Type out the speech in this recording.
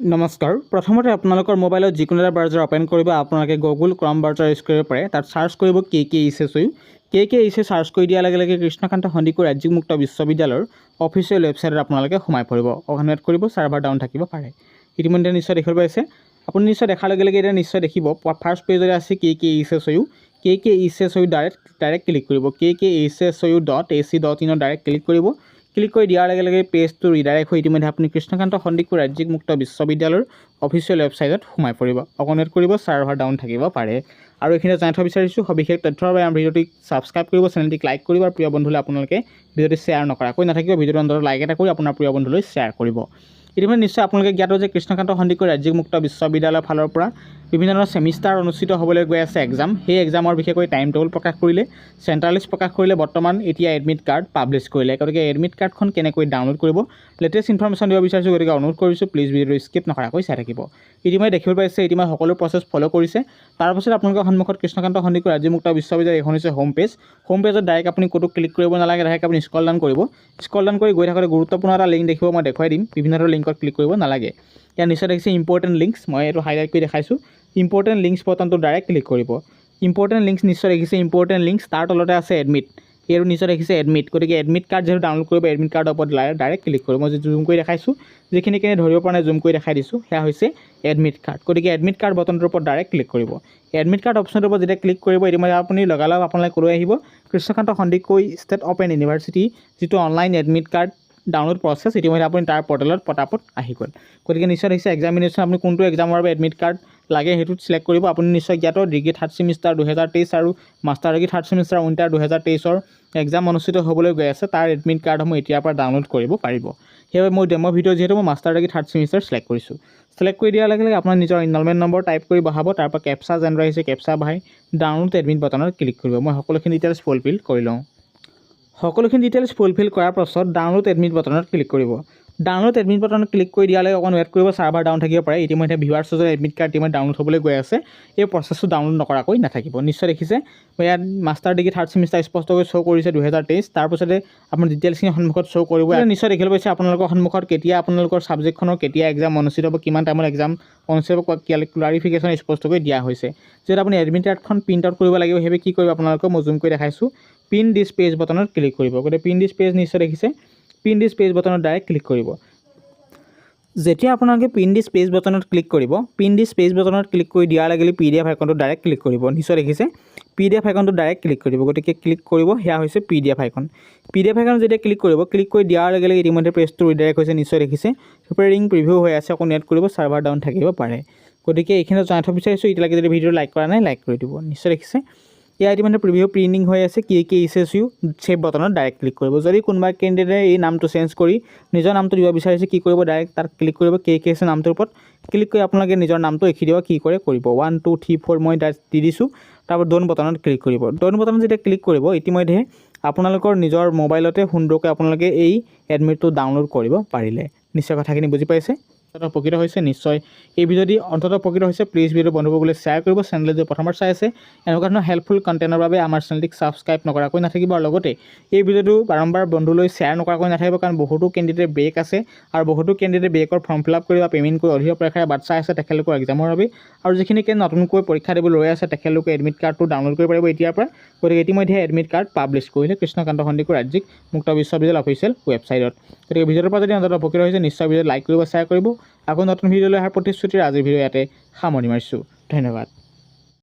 নমস্কাৰ প্ৰথমতে আপোনালোকৰ মোবাইলত যিকোনো এটা ব্ৰাউজাৰ ওপেন কৰিব আপোনালোকে গুগল ক্ৰম ব্ৰাউজাৰ ইউজ কৰিব পাৰে তাত সাৰ্চ কৰিব KKHSU সাৰ্চ কৰি দিয়াৰ লগে লগে কৃষ্ণকান্ত সন্দিকৈ ৰাজ্যিক মুক্ত বিশ্ববিদ্যালয়ৰ অফিচিয়েল ৱেবছাইটত আপোনালোকে সোমাই পৰিব অকণমান ৱেট কৰিব সাৰ্ভাৰ ডাউন থাকিব পাৰে ইতিমধ্যে নিশ্চয় দেখিব পাইছে আপুনি নিশ্চয় দেখাৰ লগে লগে এটা নিশ্চয় দেখিব ফাৰ্ষ্ট পেজত আছে KKHSU ডাইৰেক্ট ক্লিক কৰিব kkehsu.ac.in ডাইৰেক্ট ক্লিক কৰিব ক্লিক কৰি দিয়াৰ লগে লগে পেজটো ৰিডাইৰেক্ট হৈ ইতিমধ্যে আপুনি কৃষ্ণকান্ত সন্দিকৈ ৰাজ্যিক মুক্ত বিশ্ববিদ্যালয়ৰ অফিচিয়েল ৱেবছাইটত সোমাই পৰিব অকণমান ৱেট কৰিব সাৰ্ভাৰ ডাউন থাকিব পাৰে আৰু এইখিনি জানিব বিচাৰিছোঁ সবিশেষ তথ্যৰ বাবে আমাৰ ভিডিঅ'টি ছাবস্ক্ৰাইব কৰিব চেনেলটিক লাইক কৰিব আৰু প্ৰিয় বন্ধুলৈ আপোনালোকে ভিডিঅ'টি শ্বেয়াৰ নকৰাকৈ নাথাকিব ভিডিঅ'টো অন্তত লাইক এটা কৰি আপোনাৰ প্ৰিয় বন্ধুলৈ শ্বেয়াৰ কৰিব ইতিমধ্যে নিশ্চয় আপোনালোকে জ্ঞাত যে কৃষ্ণকান্ত সন্দিকৈ ৰাজ্যিক মুক্ত বিশ্ববিদ্যালয়ৰ ফালৰ পৰা বিভিন্ন ধৰণৰ সেমিষ্টাৰ অনুষ্ঠিত হ'বলৈ গৈ আছে এক্সাম সেই এক্সামৰ বিশেষকৈ টাইম টেবুল প্ৰকাশ কৰিলে চেণ্ট্ৰেল লিষ্ট প্ৰকাশ কৰিলে বৰ্তমান এতিয়া এডমিট কাৰ্ড পাব্লিছ কৰিলে গতিকে এডমিট কাৰ্ডখন কেনেকৈ ডাউনলোড কৰিব লেটেষ্ট ইনফৰমেশ্যন দিব বিচাৰিছোঁ গতিকে অনুৰোধ কৰিছোঁ প্লিজ ভিডিঅ'টো স্কিপ নকৰাকৈ চাই থাকিব ইতিমধ্যে দেখিব পাইছে ইতিমধ্যে সকলো প্ৰচেছ ফ'ল' কৰিছে তাৰপাছত আপোনালোকৰ সন্মুখত কৃষ্ণকান্ত সন্দিকৈ ৰাজ্যিক মুক্ত বিশ্ববিদ্যালয় এখন হৈছে হোম পেজত ডাইৰেক্ট আপুনি ক'তো ক্লিক কৰিব নালাগে ডাইৰেক্ট আপুনি স্ক্ৰল ডাউন কৰি গৈ থাকোঁতে গুৰুত্বপূৰ্ণ এটা লিংক দেখিব মই দেখুৱাই দিম বিভিন্ন ধৰণৰ লিংকত ক্লিক কৰিব নালাগে ইয়াত নিশ্চয় দেখিছে ইম্পৰ্টেণ্ট লিংকছ মই এইটো হাইলাইট কৰি দেখাইছোঁ ইম্পৰ্টেণ্ট লিংকছ বটনটো ডাইৰেক্ট ক্লিক কৰিব ইম্পৰ্টেণ্ট লিংকছ নিশ্চয় দেখিছে ইম্পৰ্টেণ্ট লিংকছ তাৰ তলতে আছে এডমিট এইটো নিশ্চয় দেখিছে এডমিট গতিকে এডমিট কাৰ্ড যিহেতু ডাউনলোড কৰিব এডমিট কাৰ্ডৰ ওপৰত ডাইৰেক্ট ক্লিক কৰিব মই জুম কৰি দেখাইছোঁ যিখিনি ধৰিব পৰা নাই জুম কৰি দেখাই দিছোঁ সেয়া হৈছে এডমিট কাৰ্ড গতিকে এডমিট কাৰ্ড বটনটোৰ ওপৰত ডাইৰেক্ট ক্লিক কৰিব এডমিট কাৰ্ড অপশ্যনটোৰ ওপৰত যেতিয়া ক্লিক কৰিব ইতিমধ্যে আপুনি লগালগ আপোনালোকে ক'লৈ আহিব Krishnakanta Handiqui state open university যিটো online admit card download process ইতিমধ্যে আপুনি তাৰ পৰ্টেলত পটাপট আহি গ'ল গতিকে নিশ্চয় দেখিছে এক্সামিনেশ্যন আপুনি কোনটো এক্সামৰ বাবে এডমিট কাৰ্ড লাগে সেইটোত চিলেক্ট কৰিব আপুনি নিশ্চয় জ্ঞাত ডিগ্ৰী থাৰ্ড ছেমিষ্টাৰ 2023 আৰু master degree third semester winter 2023 exam অনুষ্ঠিত হ'বলৈ গৈ আছে তাৰ এডমিট কাৰ্ডসমূহ এতিয়াৰ পৰা ডাউনলোড কৰিব পাৰিব সেইবাবে মই ডেমো ভিডিঅ' যিহেতু মই master degree third semester select কৰিছোঁ চিলেক্ট কৰি দিয়াৰ লগে লগে আপোনাৰ নিজৰ ইনৰলমেণ্ট নম্বৰ টাইপ কৰি বহাব তাৰপৰা কেপচা জেনেৰেট আহিছে কেপচা বহাই ডাউনলোড এডমিট বটনত ক্লিক কৰিব মই সকলোখিনি ডিটেইলছ ফুলফিল কৰি লওঁ সকলোখিনি ডিটেইলছ ফুলফিল কৰাৰ পাছত ডাউনলোড এডমিট বটনত ক্লিক কৰিব ডাউনলোড এডমিট বটনত ক্লিক কৰি দিয়ালৈ অকণ ৱেট কৰিব সাৰ্ভাৰ ডাউন থাকিব পাৰে ইতিমধ্যে ভিউৱাৰ্ছৰ এডমিট কাৰ্ড ইতিমধ্যে ডাউনলোড হ'বলৈ গৈ আছে এই প্ৰচেছটো ডাউনলোড নকৰাকৈ নাথাকিব নিশ্চয় দেখিছে ইয়াত মাষ্টাৰ ডিগ্ৰী থাৰ্ড ছেমিষ্টাৰ স্পষ্টকৈ শ্ব' কৰিছে 2023 তাৰপিছতে আপোনাৰ ডিটেইলছখিনি সন্মুখত শ্ব' কৰিব নিশ্চয় দেখিব পাইছে আপোনালোকৰ সন্মুখত কেতিয়া আপোনালোকৰ ছাবজেক্টখনৰ কেতিয়া এক্সাম অনুষ্ঠিত হ'ব কিমান টাইমত এক্সাম অনুষ্ঠিত হ'ব ক্লাৰিফিকেশ্যন স্পষ্টকৈ দিয়া হৈছে যিহেতু আপুনি এডমিট কাৰ্ডখন প্ৰিণ্ট আউট কৰিব লাগিব সেইবাবে কি কৰিব আপোনালোকক মই জুম কৰি দেখাইছোঁ পিন দিছ পেজ বটনত ক্লিক কৰিব গতিকে পিন দিছ পেজ নিশ্চয় দেখিছে পিন দিছ পেজ বটনত ডাইৰেক্ট ক্লিক কৰিব যেতিয়া আপোনালোকে পিন দিছ পেজ বটনত ক্লিক কৰিব পিন দিছ পেজ বটনত ক্লিক কৰি দিয়াৰ লগে লগে PDF আইকনটো ডাইৰেক্ট ক্লিক কৰিব নিশ্চয় দেখিছে PDF আইকনটো ডাইৰেক্ট ক্লিক কৰিব গতিকে ক্লিক কৰিব সেয়া হৈছে PDF আইকন যেতিয়া ক্লিক কৰি দিয়াৰ লগে লগে ইতিমধ্যে পেজটো ৰিডাইৰেক্ট হৈছে নিশ্চয় দেখিছে প্ৰিপেয়াৰিং প্ৰিভিউ হৈ আছে অকণ ৱেট কৰিব সাৰ্ভাৰ ডাউন থাকিব পাৰে গতিকে এইখিনি জানিব বিচাৰিছোঁ এতিয়ালৈকে যদি ভিডিঅ' লাইক কৰা নাই লাইক কৰি দিব নিশ্চয় দেখিছে ইয়াত ইতিমধ্যে প্ৰিভিউ প্ৰিণ্টিং হৈ আছে KKHSU ছেভ বটনত ডাইৰেক্ট ক্লিক কৰিব যদি কোনোবা কেণ্ডিডেটে এই নামটো চেঞ্জ কৰি নিজৰ নামটো দিব বিচাৰিছে কি কৰিব ডাইৰেক্ট তাত ক্লিক কৰিব KKHSU নামটোৰ ওপৰত ক্লিক কৰি আপোনালোকে নিজৰ নামটো লিখি দিব কি কৰে কৰিব 1 2 3 4 মই দি দিছোঁ তাৰপৰা ডন বটনত ক্লিক কৰিব ডন বটনত যেতিয়া ক্লিক কৰিব ইতিমধ্যে আপোনালোকৰ নিজৰ মোবাইলতে সুন্দৰকৈ আপোনালোকে এই এডমিটটো ডাউনলোড কৰিব পাৰিলে নিশ্চয় কথাখিনি বুজি পাইছে উপকৃত হৈছে নিশ্চয় এই ভিডিঅ'টি অন্ততঃ উপকৃত হৈছে প্লিজ ভিডিঅ' বন্ধুসকলে শ্বেয়াৰ কৰিব চেনেলটো যদি প্ৰথমবাৰ চাই আছে এনেকুৱা ধৰণৰ হেল্পফুল কণ্টেণ্টৰ বাবে আমাৰ চেনেলটিক ছাবস্ক্ৰাইব নকৰাকৈ নাথাকিব আৰু লগতে এই ভিডিঅ'টো বাৰম্বাৰ বন্ধুলৈ শ্বেয়াৰ নকৰাকৈ নাথাকিব কাৰণ বহুতো কেণ্ডিডেট ব্ৰেক আছে আৰু বহুতো কেণ্ডিডেট ব্ৰেকৰ ফৰ্ম ফিল আপ কৰি বা পে'মেণ্ট কৰি অধিক পৰীক্ষাৰ বাট চাই আছে তেখেতলোকৰ এক্সামৰ বাবে আৰু যিখিনি নতুনকৈ পৰীক্ষা দিবলৈ ৰৈ আছে তেখেতলোকে এডমিট কাৰ্ডটো ডাউনলোড কৰিব পাৰিব এতিয়াৰ পৰা গতিকে ইতিমধ্যে এডমিট কাৰ্ড পাব্লিছ কৰিলে কৃষ্ণকান্ত সন্দিকৈ ৰাজ্যিক মুক্ত বিশ্ববিদ্যালয় অফিচিয়েল ৱেবছাইটত গতিকে ভিডিঅ'টোৰ পৰা যদি অন্ততঃ উপকৃত হৈছে নিশ্চয় ভিডিঅ' লাইক কৰিব শ্বেয়াৰ কৰিব আকৌ নতুন ভিডিঅ'লৈ অহাৰ প্ৰতিশ্ৰুতিৰে আজিৰ ভিডিঅ' ইয়াতে সামৰণি মাৰিছোঁ ধন্যবাদ।